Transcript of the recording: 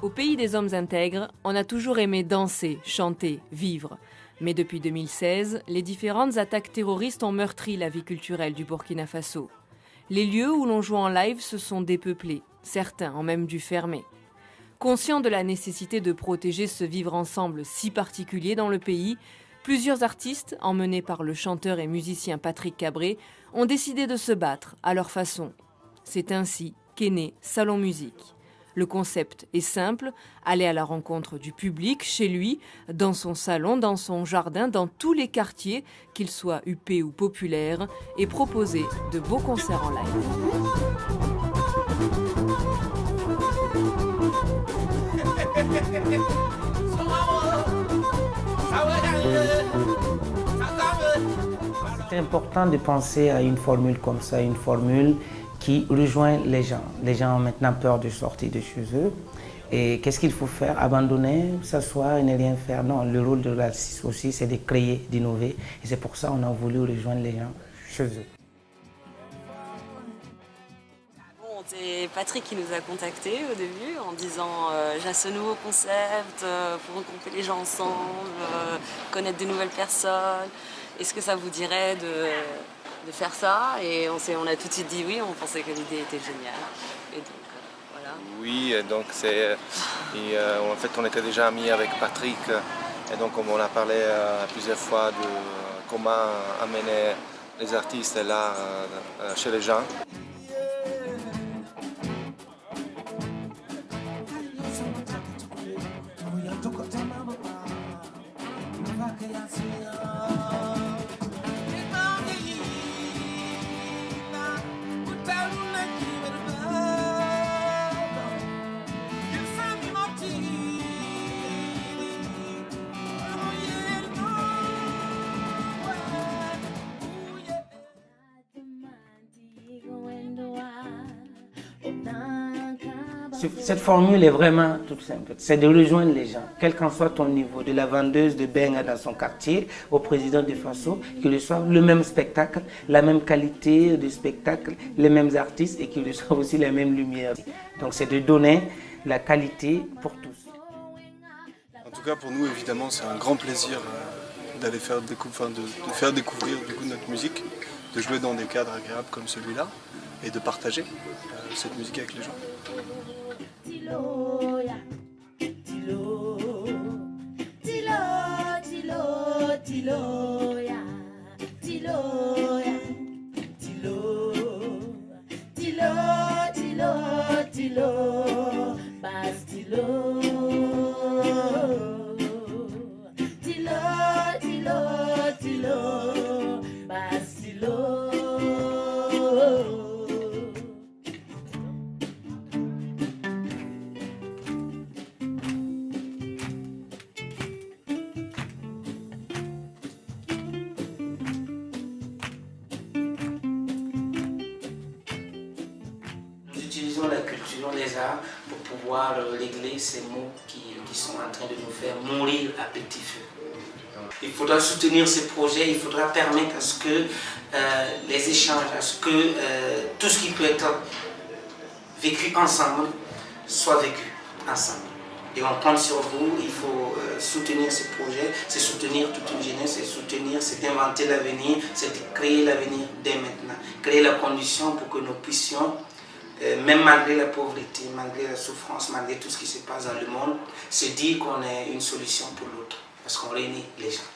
Au pays des hommes intègres, on a toujours aimé danser, chanter, vivre. Mais depuis 2016, les différentes attaques terroristes ont meurtri la vie culturelle du Burkina Faso. Les lieux où l'on joue en live se sont dépeuplés, certains ont même dû fermer. Conscients de la nécessité de protéger ce vivre ensemble si particulier dans le pays, plusieurs artistes, emmenés par le chanteur et musicien Patrick Cabré, ont décidé de se battre à leur façon. C'est ainsi qu'est né Salon Musique. Le concept est simple, aller à la rencontre du public, chez lui, dans son salon, dans son jardin, dans tous les quartiers, qu'ils soient huppés ou populaires, et proposer de beaux concerts en live. C'est important de penser à une formule comme ça, une formule qui rejoint les gens. Les gens ont maintenant peur de sortir de chez eux. Et qu'est-ce qu'il faut faire? Abandonner, s'asseoir et ne rien faire? Non, le rôle de l'artiste aussi, c'est de créer, d'innover. Et c'est pour ça qu'on a voulu rejoindre les gens chez eux. Bon, c'est Patrick qui nous a contactés au début en disant j'ai ce nouveau concept pour regrouper les gens ensemble, connaître de nouvelles personnes. Est-ce que ça vous dirait de faire ça? Et on a tout de suite dit oui, on pensait que l'idée était géniale. Et donc, voilà. Oui, donc en fait on était déjà amis avec Patrick et donc on a parlé plusieurs fois de comment amener les artistes là chez les gens. Cette formule est vraiment toute simple. C'est de rejoindre les gens, quel qu'en soit ton niveau, de la vendeuse de benga dans son quartier au président de Faso, qui reçoivent le même spectacle, la même qualité de spectacle, les mêmes artistes et qui reçoivent aussi la même lumière. Donc c'est de donner la qualité pour tous. En tout cas pour nous évidemment c'est un grand plaisir d'aller faire de faire découvrir du coup notre musique, de jouer dans des cadres agréables comme celui-là et de partager cette musique avec les gens. Tiloya, Tilo, Tilo, Tilo, Tiloya, Tiloya, Tilo, Tilo, Tilo, Tilo, Bastilo, Tilo, Tilo, Tilo, Bastilo. Utilisons la culture, les arts, pour pouvoir régler ces maux qui sont en train de nous faire mourir à petit feu. Il faudra soutenir ces projets, il faudra permettre à ce que les échanges, à ce que tout ce qui peut être vécu ensemble soit vécu ensemble. Et on compte sur vous, il faut soutenir ces projets, c'est soutenir toute une jeunesse, c'est soutenir, c'est inventer l'avenir, c'est de créer l'avenir dès maintenant. Créer la condition pour que nous puissions, même malgré la pauvreté, malgré la souffrance, malgré tout ce qui se passe dans le monde, se dire qu'on est une solution pour l'autre, parce qu'on réunit les gens.